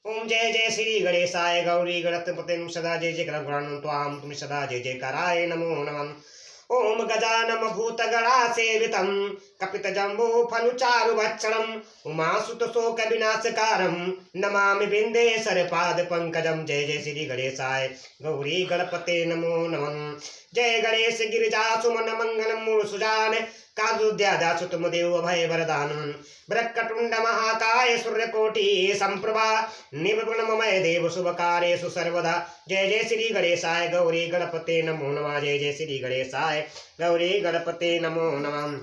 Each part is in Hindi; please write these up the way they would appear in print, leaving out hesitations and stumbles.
ओम जय जय श्री गणेशाय गौरी गणपते सदा जय जय गणगुणानं त्वां तुम सदा जय जयकाराय नमो नमः। ओम गजानम भूतगणासेवितं कपितजम्बू फलुचारुभक्षणं उमासुतशोक विनाशकारं नमामि बिन्देश्वर पाद पंकजं। जय जय श्री गणेशाय गौरी गणपते नमो नमः। जय गणेश गिरिजा सुमन मंगलम मूल सुजान कादुद्यादा सुतमदेव अभय वरदानं ब्रह्मकुंड महाकाय सूर्यकोटि संप्रभा निर्विघ्नमय देव शुभकार्येषु सर्वदा। जय जय श्री गणेशाय गौरी गणपते नमो नमः। जय जय श्री गणेशाय गौरी गणपते नमो नमः।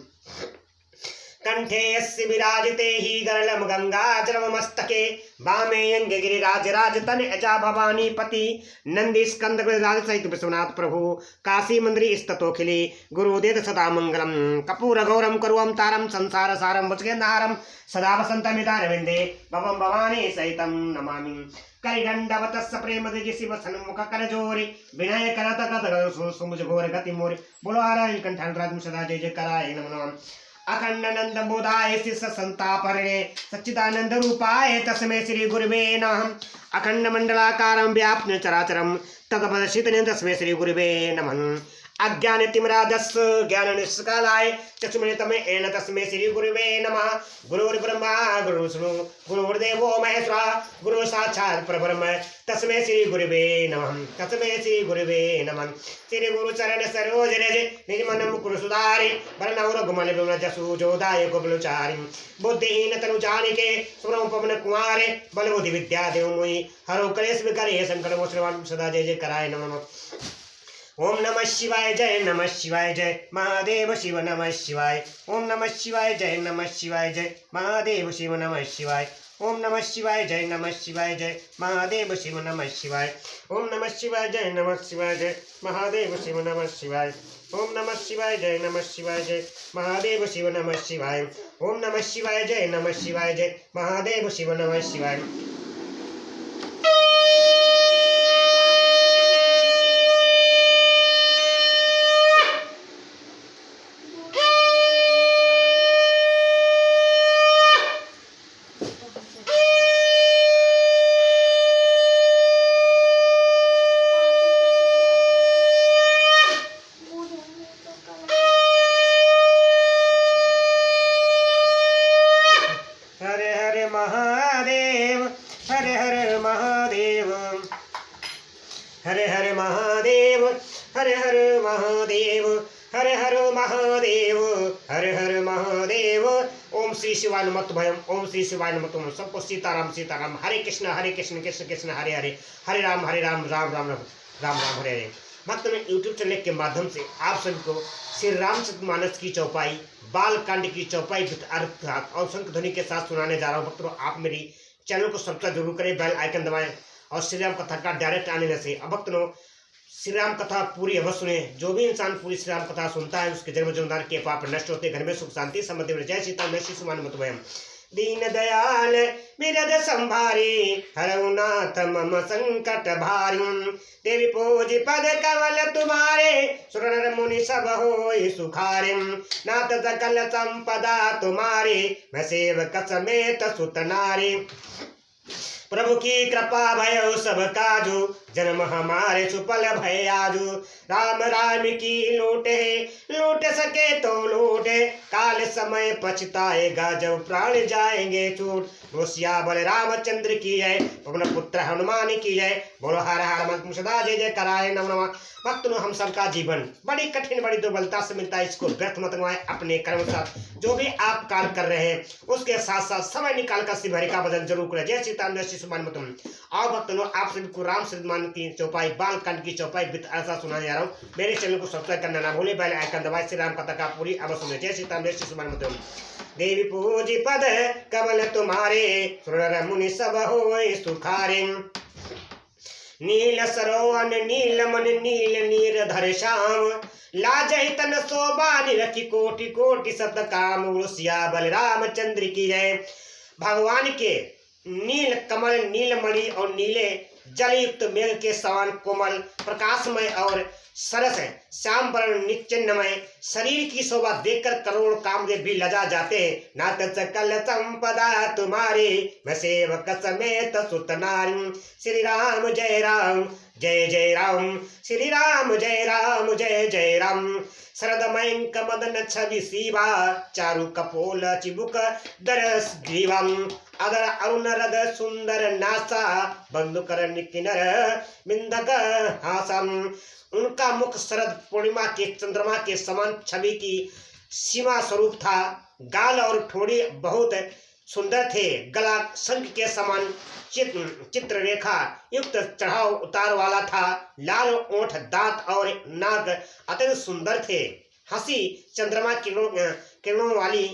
कंठे यस्य विराजिते हि गरलम गंगाजलमस्तके वामे अंगे गिरिराज राजतन अजा भवानी पति नंदी स्कंद राज सहित विश्वनाथ प्रभु काशी मंदिर स्ततोखिले गुरुदेव सदा मंगलम कपूर गौरम करुवम तारम संसार सारम भुजगेंद्रहारम सदा वसंतमितारविंदे भवम भवानी सहितम नमामि। करिदंडवतस्स प्रेम दिजि शिव सन्मुख करजोरि विनय करत गत सुमुझ घोर गति मोरि बोलो आराय कंठन राज सदा जय जय कराय नमो नमः। अखंड नंद बोधाय शिष संतापहरे सच्चिदानंद रूपाय तस्मै श्री गुरुवे नमः। अखंड मंडलाकारं व्याप्य चराचरं तत्पदर्शितने तस्मै श्री गुरुवे नमः। अज्ञान तिमिरादस् ज्ञान निष्कालाय चक्षुमणितमे एन तस्मै श्री गुरुवे नमः। गुरुर्ब्रह्मा गुरुर्विष्णु गुरुर्देवो महेश्वरा गुरु साक्षात् परब्रह्म तस्मै श्री गुरुवे नमः। तस्मै श्री गुरुवे नमः। श्री गुरु चरण सरोज रज निज मन मुकुर सुधारि वरनौर गुमल विमल जसु जोदाय गोबलचारि बुद्धिहीन तनु जानिके सुरम पवन कुमारे बल बुद्धि विद्या देव मोहि हरो कलेश विकरे संकट मोचन सदा जय जय कराय नमः। ओम नमः शिवाय जय नमः शिवाय जय महादेव शिव नमः शिवाय। ओम नमः शिवाय जय नमः शिवाय जय महादेव शिव नमः शिवाय। ओम नमः शिवाय जय नमः शिवाय जय महादेव शिव नमः शिवाय। ओम नमः शिवाय जय नमः शिवाय जय महादेव शिव नमः शिवाय। ओम नमः शिवाय जय नमः शिवाय जय महादेव शिव नमः शिवाय। ओम नमः शिवाय जय नमः शिवाय जय महादेव शिव नमः शिवाय। हरे हरे महादेव हरे हरे महादेव हरे हरे महादेव हरे हरे महादेव। ओम श्री शिवाय नमः भयम ओम श्री शिवाय नमः। सबको सीताराम सीताराम हरे कृष्ण कृष्ण कृष्ण हरे हरे हरे राम राम राम राम राम हरे हरे। भक्तों में यूट्यूब चैनल के माध्यम से आप सभी को श्री रामचरितमानस की चौपाई बाल कांड की चौपाई और शंख ध्वनि के साथ सुनाने जा रहा हूँ। भक्तों आप मेरी चैनल को सब्सक्राइब जरूर करें, बेल आइकन दबाएं और श्री राम कथा का डायरेक्ट आने से। अब भक्तों श्री राम कथा पूरी अवश्य सुने। जो भी इंसान पूरी श्री राम कथा सुनता है उसके जन्म जन्मदान के पाप नष्ट होते, घर में सुख शांति समृद्धि में। जय सीता जय श्री सुमान मतवयम। दीन दयाल बिरद संभारी हरऊ नाथ मम संकट भारी देवी पूज पद कमल तुम्हारे सुर नर मुनि सब होय सुखारे नाथ सकल संपदा तुम्हारे मैं सेवक समेत सुत नारी प्रभु की कृपा भयो सब काजू जन्म हमारे सुपल भय आजू राम राम की लूट सके तो लूटे काल समय पछताएगा जब प्राण जाएंगे छूट। बोसिया बोले रामचंद्र की जय पवन पुत्र हनुमान की जय बोलो हर हर मंत्र सदा जय जय कराए नम नमः। भक्तों हम सबका जीवन बड़ी कठिन बड़ी दुर्बलता से मिलता है, इसको व्यर्थ मत गवाएं। अपने कर्म के साथ जो भी आप कार्य कर रहे हैं उसके साथ साथ समय निकाल कर शिव हरि का भजन जरूर करें। जय सीताराम जय श्री सुमान मतम। आओ भक्तों आप सभी को रामचरितमानस की चौपाई बाल कांड की चौपाई ऐसा सुनाने जा रहा हूँ। मेरे चैनल को सब्सक्राइब करना ना भूले, बेल आइकन दबाएं। श्री राम कथा का पूरी अवश्य सुने। जय सीताराम जय श्री सुमान मतम। देवी पूजी पद कमल तुम्हारे सुर मुनि सब होय सुखारे नील सरोवन नील मन नील नीर धर श्याम लाजहि तन शोभा निरखी कोटि कोटि सत काम। उड़सिया बलरामचंद्र की जय। भगवान के नील कमल नील मणि और नीले जलयुक्त मेघ के समान कोमल प्रकाशमय और सरस श्याम वर्ण निश्चिन्नमय शरीर की शोभा देखकर करोड़ कामदेव भी लजा जाते। नाथ सकल संपदा तुम्हारी मैं सेवक समेत सुत नारी। श्री राम जय राम जय जय राम, श्री राम जय राम जय जय राम। शरदमयंक मदन छवि शिवा चारु कपोल चिबुक दरस ग्रीवम। अदर अरुण रद सुंदर नासा बंधुकर निकिनर बिंदक हासम। उनका मुख शरद पूर्णिमा के चंद्रमा के समान छवि की सीमा स्वरूप था। गाल और ठोड़ी बहुत सुंदर थे। गला शंख के समान चित्ररेखा युक्त चढ़ाव उतार वाला था। लाल ओठ, दांत और नाक अत्यंत सुंदर थे। हंसी चंद्रमा किरणों वाली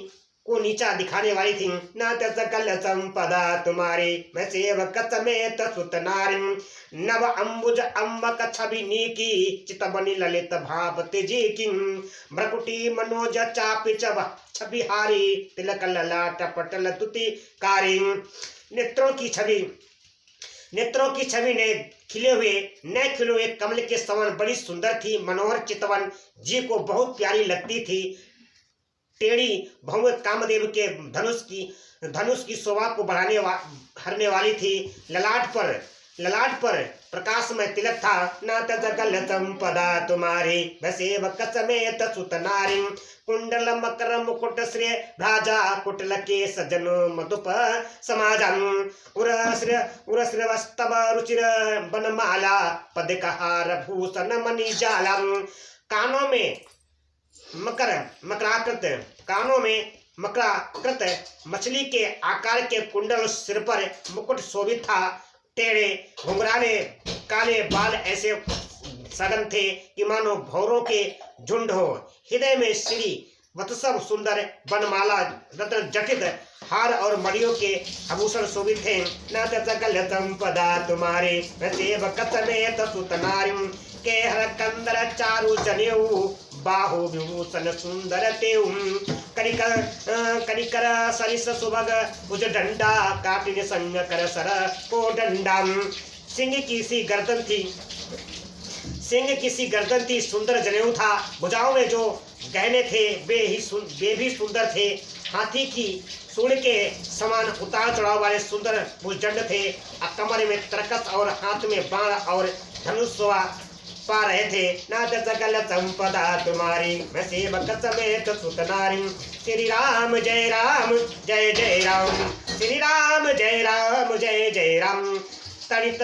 को नीचा दिखाने वाली थी। नाथ सकल संपदा तुम्हारी मैं सेवक समेत सुत नारी। नव अंबुज अम्बक छवि नीकी चितबनी ललित भाव तेजी की। भ्रकुटी मनोज चापि छवि हारी तिलक ललाट पटल तुति कारी। नेत्रों की छवि ने खिले हुए कमल के समान बड़ी सुंदर थी। मनोहर चितवन जी को बहुत प्यारी लगती थी। टेढ़ी भौं कामदेव के धनुष की शोभा को हरने वाली थी। ललाट पर प्रकाशमय तिलक था। नाथ सकल संपदा तुम्हारी मैं सेवक समेत सुत नारी। कुंडल मकर मुकुट श्रेय भ्राजा कुटल के सजन मधुप समाजम। उरश्रवस्तव रुचिर बनमाला पदकहार भूषण मणिजालम। कानों में मकराकृत मछली के आकार के कुंडल, सिर पर मुकुट शोभित था। टेढ़े घुंघराले काले बाल ऐसे सघन थे कि मानो भौरों के झुंड हो। हृदय में श्री वत्सव सुंदर बनमाला रत्न जटित हार और मणियों के आभूषण शोभित थे। नाथ सकल संपदा तुम्हारे मैं सेवक समेत सुत नारी। के हर कंदर चारु जनेऊ बाहु विभूषण सुंदर तेऊ। करिकर सरिस सुभग भुज डंडा काटिन संग कर सर को डंडा। सिंह की सी गर्दन थी, सुंदर जनेऊ था। भुजाओं में जो गहने थे वे भी सुंदर थे। हाथी की सूंड के समान उतार चढ़ाव वाले सुंदर भुजदंड थे। कमर में तरकस और हाथ में बाण और धनुष पा रहे थे। नाथ सकल संपदा तुम्हारी मैं सेवक समेत सुत नारी। श्री राम जय राम जय जय राम, श्री राम जय राम जय जय राम। तड़ित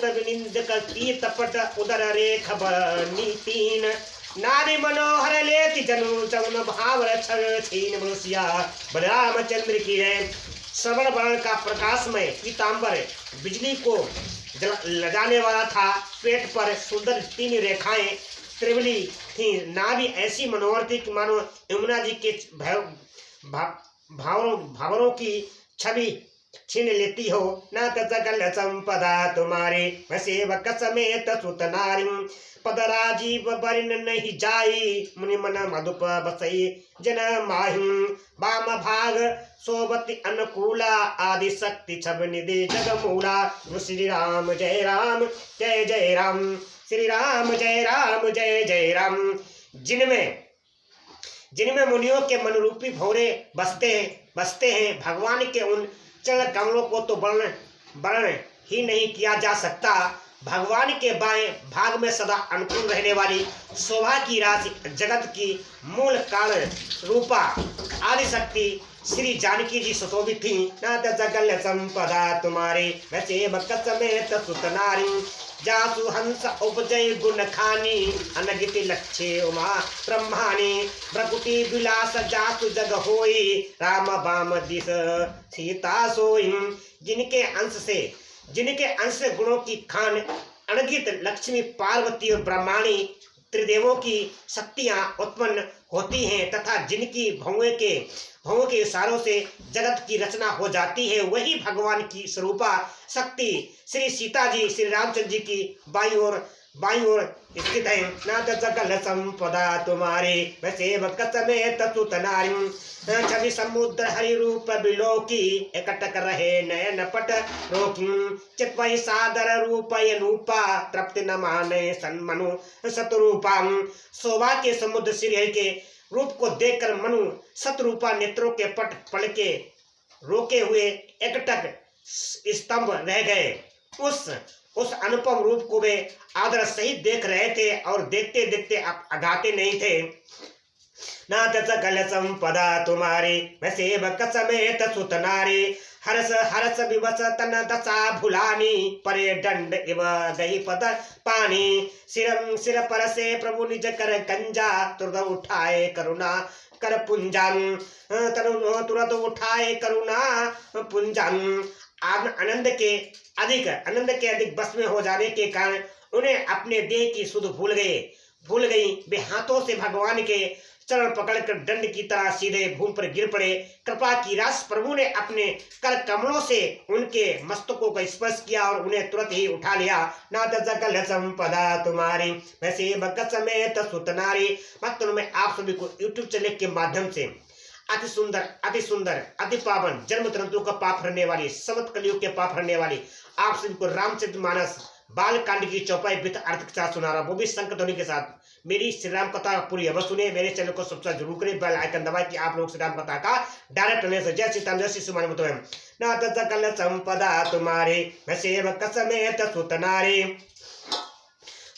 विनिंदक कीत पट उदर रेख नीतीन। नारी मनोहर लेति जनु चवन भाव छीन मनुष्या बलरामचंद्र की है। श्रवण वर्ण का प्रकाशमय पीतांबर बिजली को लगाने वाला था। पेट पर सुंदर 3 रेखाएं त्रिवली थी। नाभि ऐसी मनोहर थी कि मानो यमुना जी के भावरों की छवि छीन लेती हो। नाथ सकल संपदा तुम्हारे मैं सेवक समेत सुत नारी। पद राजीव बरिन नहीं जाई मुनि मन मधुप बसई जन माही। वाम भाग सोबती अनुकूला आदि शक्ति छब निधि जगमूला। श्री राम जय राम जय जय राम, श्री राम जय राम जय जय राम। जिनमें मुनियों के मनरूपी भौरे बसते हैं। भगवान के उन चरण कमलों को तो वर्ण ही नहीं किया जा सकता। भगवान के बाएं भाग में सदा अनुकूल रहने वाली शोभा की राशि जगत की मूल कारण रूपा आदि शक्ति श्री जानकी जी सुशोभित थी। नाथ सकल संपदा तुम्हारे मैं सेवक समेत सुत नारी। जासु हंस उपजय गुण खानी अनगित लक्ष्य उमा ब्रह्मानी। भ्रकुटी विलास जासु जग होई राम बाम दिस सीता सोई। जिनके अंश से गुणों की खान अनगित लक्ष्मी पार्वती और ब्रह्माणी त्रिदेवों की शक्तियां उत्पन्न होती हैं तथा जिनकी भौं के इशारों से जगत की रचना हो जाती है, वही भगवान की स्वरूपा शक्ति श्री सीता जी श्री रामचंद्र जी की बाईं ओर बाईं ओर स्थित है। नाथ सकल संपदा तुम्हारी, मैं सेवक समेत सुत नारी। छवि समुद्र हरि रूप बिलोकी, एकटक रहे नयन पट रोकी। चित्वई सादर रूप अनुपा, तृप्ति न माने सन्मनु सतरूपा। शोभा के समुद्र श्री हरि के रूप को देखकर मनु सतरूपा नेत्रों के पट पड़ के रोके हुए एकटक स्तंभ रह गए। उस अनुपम रूप को वे आदर सहित देख रहे थे और देखते देखते अगाते नहीं थे। नाथ सकल संपदा तुम्हारी, मैं सेवक समेत सुत नारी। हरस हरस विवश तन दशा भुलानी, परे दंड इव गई पद पानी। सिर पर से प्रभु निज कर कंजा, तुरंत उठाए करुणा कर पुंजन। तुरंत उठाए करुणा पुंजन। आनंद के अधिक बस में हो जाने के कारण उन्हें अपने देह की सुध भूल गई। वे हाथों से भगवान के चरण पकड़कर दंड की तरह सीधे भूमि पर गिर पड़े। कृपा की रास प्रभु ने अपने कर कमलों से उनके मस्तकों का स्पर्श किया और उन्हें तुरंत ही उठा लिया। नाथ सकल संपदा तुम्हारी, मैं सेवक समेत सुत नारी। भक्तों में आप सभी को यूट्यूब चैनल के माध्यम से अति सुंदर अति पावन जन्म तंतु का पाप हरने वाली, समस्त कलियुग के पाप हरने वाली आप सभी को रामचरितमानस बाल कांड की चौपाई विद अर्थ के साथ सुना रहा, वो भी संकट ध्वनि के साथ। मेरी श्री राम कथा पूरी अवश्य सुने। मेरे चैनल को सब्सक्राइब जरूर करें, बेल आइकन दबाएं कि आप लोग श्री राम कथा का डायरेक्ट लेने से। जय श्री राम, जय श्री सुमन तो। नाथ सकल संपदा तुम्हारी, मैं सेवक समेत सुत नारी।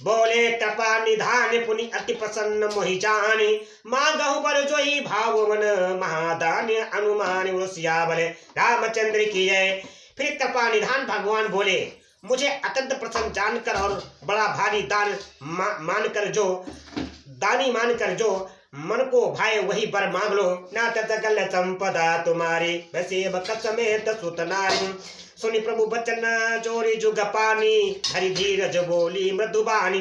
बोले कृपा निधान पुनि अति प्रसन्न मोहि जानी। मांगहु बर जोई भाव मन, महादान्य अनुमान उसिया बले। रामचंद्र की जय। फिर कृपा निधान भगवान बोले, मुझे अत्यंत प्रसन्न जानकर और बड़ा भारी दानी मानकर जो मन को भाए वही बर मांग लो। नाथ सकल संपदा तुम्हारी, मैं सेवक समेत सुत नारी। सुनि प्रभु बचन जोरी जुग पानी, हरि धीरज बोली मृदुबानी।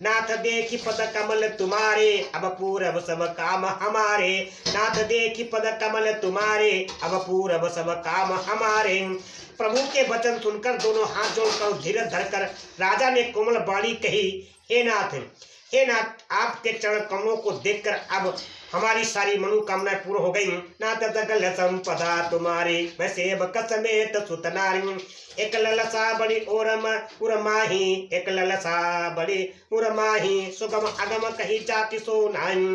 नाथ देखी पद कमल तुम्हारे, अब पूरब सब काम हमारे। नाथ देखी पद कमल तुम्हारे, अब पूरब सब काम हमारे। प्रभु के वचन सुनकर दोनों हाथ जोड़कर धीरज धरकर राजा ने कोमल बाणी कही, हे नाथ आपके चरण कमलों को देखकर अब हमारी सारी मनोकामनाएं पूर्ण हो गई। नाथ सकल संपदा तुम्हारी, मैं सेवक समेत सुत नारी। एक ललसा बड़ी उरमाही, एक ललसा बड़ी उरमाही। सुगम अगम कही जाति सो नाई,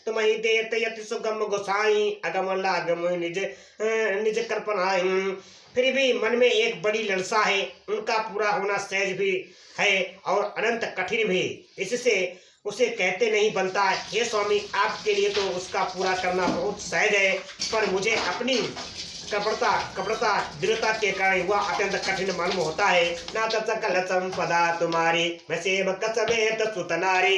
तुम्हें देत यति सुगम गोसाई। अगम लागम निज कल्पनाई। फिर भी मन में एक बड़ी ललसा है, उनका पूरा होना सहज भी है और अनंत कठिन भी, इससे उसे कहते नहीं बनता। हे स्वामी, आपके लिए तो उसका पूरा करना बहुत सहज है, पर मुझे अपनी कपड़ता दृढ़ता के कारण वह अत्यंत कठिन मालूम होता है। नाथ सकल संपदा तुम्हारी, मैं सेवक समेत सुत नारी।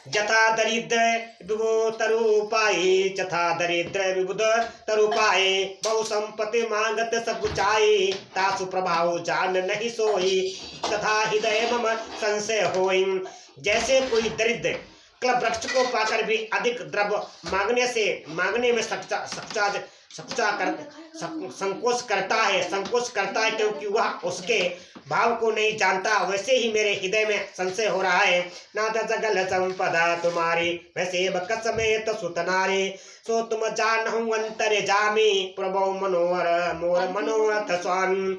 जथा दरिद्र विबुध तरुपाई, जथा दरिद्र विबुध तरुपाई। बहु संपत्ति मांगत सब चाई, तासु प्रभाव जान नहीं सोई। तथा हृदय मम संशय होई। जैसे कोई दरिद्र क्लब वृक्ष को पाकर भी अधिक द्रव्य मांगने में संकोच करता है क्योंकि वह उसके भाव को नहीं जानता, वैसे ही मेरे हृदय में संशय हो रहा है। नाथ सकल संपदा तुम्हारी, मैं सेवक समेत सुत नारी। सो तुम जानहु अंतर जामी, प्रभु मनोहर मोर मनोरथ स्वामी।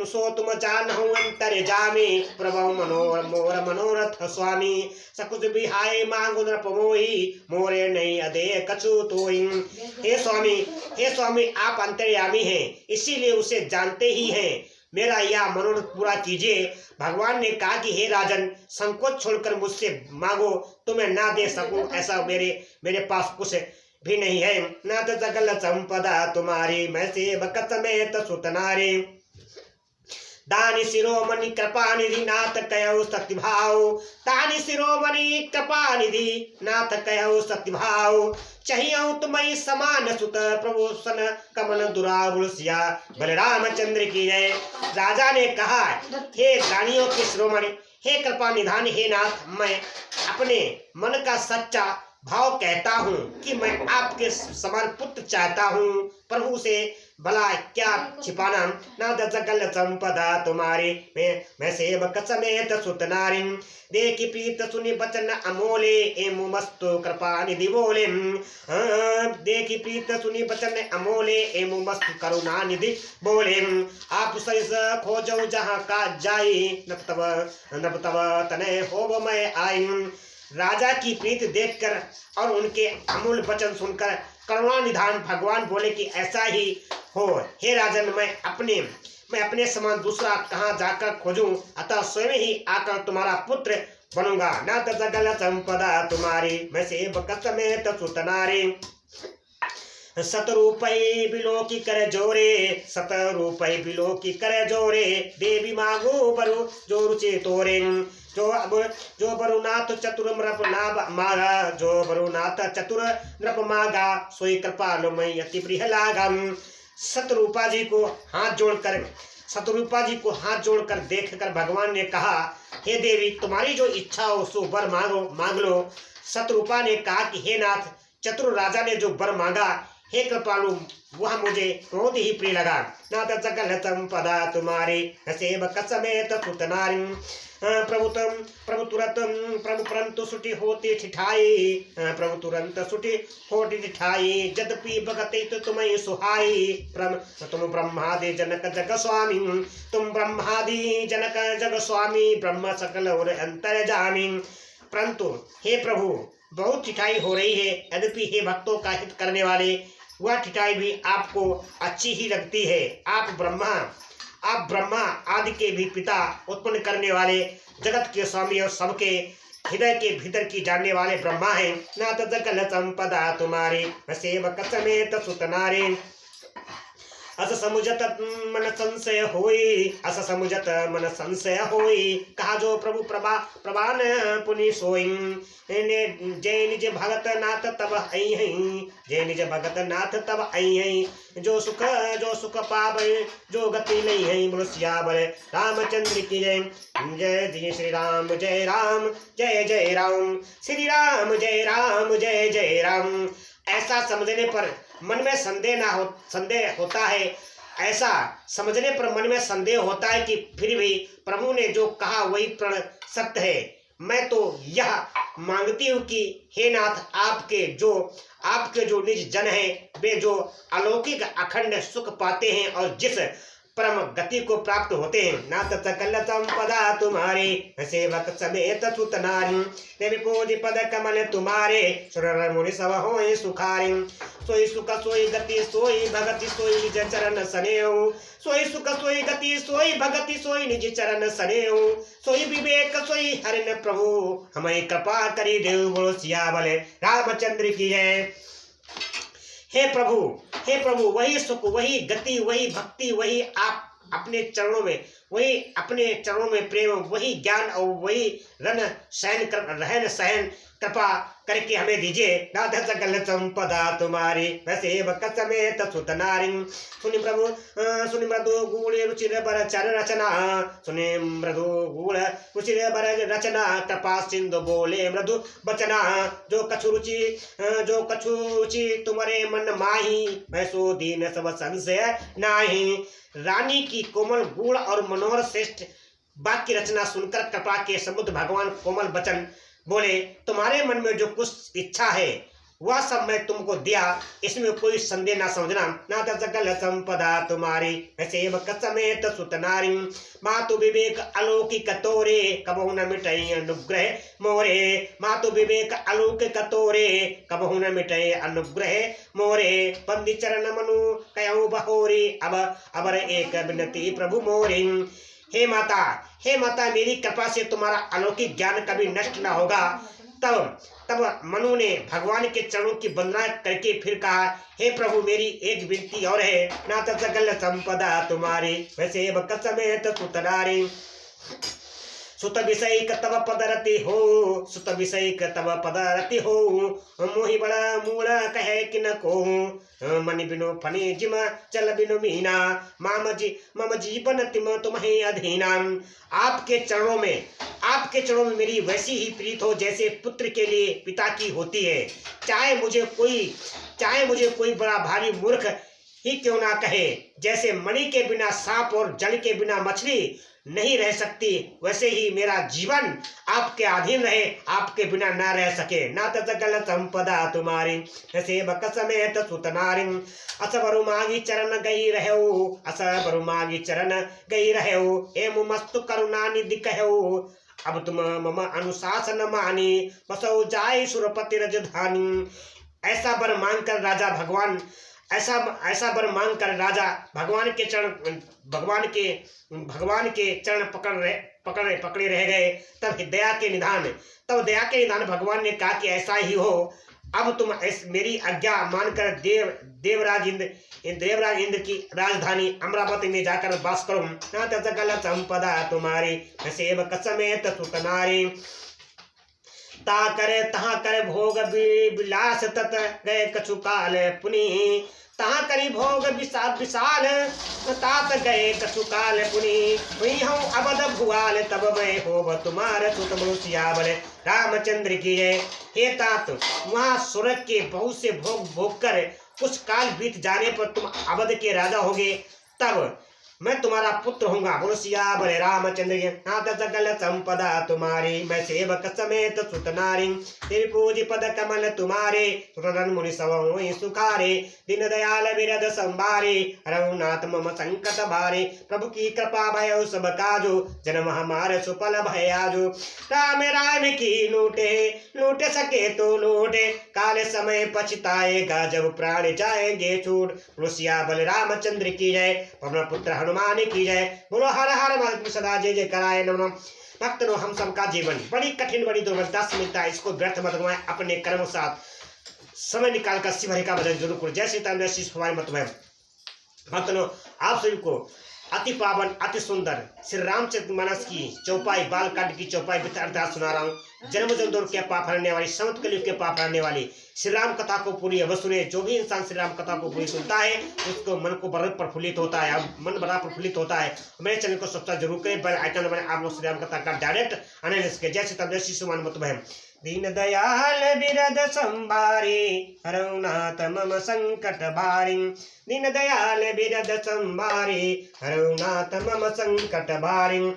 सो तुम जानहु अंतर जामी, प्रभु मनोहर मोर मनोरथ स्वामी। सकुच बिहाय मांगु नृप मोही, मोरे नहीं अदे कछु तोई। हे स्वामी आप अंतर्यामी हैं, इसीलिए उसे जानते ही हैं। मेरा यह मनोरथ पूरा कीजिए। भगवान ने कहा कि हे राजन, संकोच छोड़कर मुझसे मांगो, तो मैं ना दे सकूं ऐसा मेरे पास कुछ भी नहीं है। नाथ सकल संपदा तुम्हारी, मैं सेवक समेत सुत नारी। दानी शिरोमणि कृपा निधि, नाथ कयो शक्ति भाव। दानी शिरोमणि कृपा निधि, नाथ कयो शक्ति भाव। चाहिए तुम्हें समान सुत, प्रभु सन कमल दुरावुल सिया। बलरामचंद्र की जय। राजा ने कहा, हे दानियों के शिरोमणि, हे कृपा निधान, हे नाथ, मैं अपने मन का सच्चा भाव कहता हूँ कि मैं आपके समान पुत्र चाहता हूँ। प्रभु से भला क्या छिपाना, ना सकल संपदा तुम्हारी, मैं सेवक समेत सुत नारी, देखी प्रीत सुनि बचन अमोले, एमु मस्तु कृपा निधि बोले। देखी प्रीत सुनि बचन अमोले, एमु मस्तु करुणा निधि बोले। आप सरिस खोजो जहाँ का जाई, नब तब तने होब मैं आई। राजा की प्रीति देखकर और उनके अमूल वचन सुनकर करुणा निधान भगवान बोले कि ऐसा ही हो। हे राजन, मैं अपने समान दूसरा कहाँ जाकर खोजूं, अतः स्वयं ही आकर तुम्हारा पुत्र बनूंगा। न सकल संपदा तुम्हारी, मैं सेवक समेत सुत नारी। शतरूपई बिलो की कर जोरे, शतरूपई बिलो की कर जोरे, देवी मांगो बरु जो रुचि तोरे। जो बरुनाथ चतुर नृप मागा, जो बरुनाथ चतुर नृप मागा, सोई कृपालुमय अति प्रिय लागम। शतरूपा जी को हाथ जोड़कर देखकर भगवान ने कहा, हे देवी, तुम्हारी जो इच्छा हो सो वर मांग लो। शतरूपा ने कहा कि हे नाथ, चतुर राजा ने जो वर मांगा, हे कृपालु, वह मुझे बहुत ही प्रिय लगा। नाथ सकल संपदा तुम्हारी, सेवक समेत सुत नारी। प्रभु परंतु सुटी होती ठिठाई, प्रभु तुरंत सुटी होती ठिठाई, जदपि भगते तो तुम्हें सुहाई। तुम ब्रह्मादि जनक जग स्वामी, तुम ब्रह्मादि जनक जग स्वामी, ब्रह्म सकल और अंतर्जामी। परंतु हे प्रभु, बहुत ठिठाई हो रही है, यद्यपि हे भक्तों का हित करने वाले, वह ठिठाई भी आपको अच्छी ही लगती है। आप ब्रह्मा आदि के भी पिता, उत्पन्न करने वाले, जगत के स्वामी और सबके हृदय के भीतर की जानने वाले ब्रह्मा हैं। ना तो सकल संपदा तुम्हारी, सेवक समेत सुत नारी। अस समुझत मन संशय होई, अस समुझत मन संशय होई, कहा जो प्रभु प्रभान पुनि सोई। जय निज भगत नाथ तब आई हई, जय निज भगत नाथ तब आई हई, जो सुख पावे जो गति नहीं है। बोलो सियावर रामचंद्र की जय। जय जय श्री राम, जय राम, जय जय राम, श्री राम, जय राम, जय जय राम। ऐसा समझने पर मन में संदेह होता है, ऐसा समझने पर मन में संदेह होता है कि फिर भी प्रभु ने जो कहा वही प्रण सत्य है। मैं तो यह मांगती हूँ कि हे नाथ, आपके जो निज जन हैं, वे जो अलौकिक अखंड सुख पाते हैं और जिस परम गति को प्राप्त होते हैं। नाथ सकल संपदा तुम्हारी, सेवक समेत सुत नारी, देवी पूज पद कमल तुम्हारे, सुर मुनि सब होए सुखारी। सोई सुख सोई गति सोई भगति सोई निज चरण सनेऊ, सोई सुख सोई गति सोई भगति सोई निज चरण सनेऊ, सोई विवेक सोई हरिन प्रभु, हमें कृपा करी देव। बोलो सियावर रामचंद्र की जय। हे प्रभु, वही सुख, वही गति, वही भक्ति, वही आप अपने चरणों में प्रेम, वही ज्ञान और वही रहन सहन कृपा करके हमें दीजिए। नाथ सकल संपदा तुम्हारी, सेवक समेत सुत नारी। सुनि मृदु गूढ़ रुचिर बर चर रचना, सुनि मृदु गूढ़ रुचिर बर रचना, कृपा सिंधु बोले मृदु बचना। जो कछु रुचि तुम्हारे मन माही, मैं सो दीन सब संशय नाही। रानी की कोमल गूढ़ और मनोहर श्रेष्ठ वाक्य रचना सुनकर कृपा के समुद्र भगवान कोमल वचन बोले, तुम्हारे मन में जो कुछ इच्छा है वह सब मैं तुमको दिया, इसमें कोई संदेह ना समझना। नाथ सकल संपदा तुम्हारी, सेवक समेत सुत नारी। मातु विवेक अलौकिक तोरे, कबहु न मिटई अनुग्रह मोरे। मातु विवेक अलौकिक तोरे, कबहु न मिटई अनुग्रह मोरे। बंदी चरण मनु कयऊ बहोरी, अब अबर एक विनती प्रभु मोरी। हे माता, मेरी कृपा से तुम्हारा अलौकिक ज्ञान कभी नष्ट न होगा। तब मनु ने भगवान के चरणों की वंदना करके फिर कहा, हे प्रभु, मेरी एक विनती और है। नाथ सकल संपदा तुम्हारी, सेवक समेत सुत नारी। सुत विषय तब पदरति हो, सुत विषय तब पदरति हो, मोहि बड़ा मूल कहे कि न को, मनि बिनो फनी जिम चल बिनो मीना, मम जीवन तिम तुम्हें अधीना। आपके चरणों में मेरी वैसी ही प्रीत हो जैसे पुत्र के लिए पिता की होती है। चाहे मुझे कोई बड़ा भारी मूर्ख ही क्यों ना कहे, जैसे मणि के बिना सांप और जल के बिना मछली नहीं रह सकती, वैसे ही मेरा जीवन आपके अधीन रहे, आपके बिना ना रह सके। ना तो सकल संपदा तुम्हारी, सेवक समेत सुत नारी, असबरु मागी चरण गई रहो, असबरु मागी चरण गई रहो, हे मुमस्तु करुणा निधि कहो, अब तुम मम अनुशासन मानी, बसौ जाय सुरपति रजधानी। ऐसा वर मांगकर राजा भगवान के चरण पकड़े रह गए। तब दया के निधान भगवान ने कहा कि ऐसा ही हो, अब तुम मेरी आज्ञा मानकर देवराज इंद्र की राजधानी अमरावती में जाकर वास करो। ना तो सकल संपदा तुम्हारी, सेवक समेत सुत नारी, ता करे तहाँ करे भोग विलास, तत गए कछु काल पुनि, तहाँ करी भोग विशाल, तात गए कछु काल पुनि, हुई हूँ अबद भुआल, तब मैं होब तुम्हार सुत सियावर रामचंद्र की जय। हे तात, वहाँ स्वर्ग के बहुत से भोग कर कुछ काल बीत जाने पर तुम अवध के राजा होगे, तब मैं तुम्हारा पुत्र होऊंगा। बोलो सियावर रामचंद्र के। नाथ सकल संपदा तुम्हारी, मैं सेवक समेत सुत नारी, तेरी पूज पद कमल तुम्हारे, सुरन मुनि सब होई सुखारे, दीन दयाल बिरद संभारे, रघुनाथ मम संकट भारे, प्रभु की कृपा भयो सब काजो, जन्म हमारे सुफल भयाजो। राम की लूटे सके तो लूटे, काले समय पछताएगा जब प्राण जाएंगे छूट। बोलो सियावर रामचंद्र की जय, पवन पुत्र हनुमान की जय। बोलो हर हर महादेव सदा जय जय कराए नमः। भक्तों, हम सबका जीवन बड़ी कठिन बड़ी दुर्गंधा से मिलता है, इसको व्यर्थ मत गवाएं, अपने कर्मों के साथ समय निकालकर शिव हरि का भजन जरूर करो। जय श्री राम, जय श्री हमारे मत में। भक्तों, आप सभी को अति पावन अति सुंदर श्री रामचरितमानस की चौपाई, बालकांड की चौपाई अर्थात सुना रहा हूँ। जन्म जन्मों के पाप हरने वाली, समस्त कलयुग के पाप हरने वाली श्री राम कथा को पूरी अवश्य सुने। जो भी इंसान श्री राम कथा को पूरी सुनता है उसको मन को बड़ा प्रफुल्लित होता है, मन बड़ा प्रफुल्लित होता है। मेरे चैनल को सब्सक्राइब जरूर करें, बेल आइकन दबाएं, आप लोग श्री राम कथा का डायरेक्ट आनंद सके। जय श्री राम, जय श्री हनुमान मत में। दीन दयाल बिरद संभारी, हरउनाथ मम संकट भारी, दीन दयाल बिरद संभारी, हरउनाथ मम संकट भारी।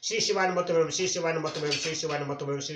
श्री शिवान मतुमेव, श्री शिवान मतुमेव, श्री शिवान मतुमेव, श्री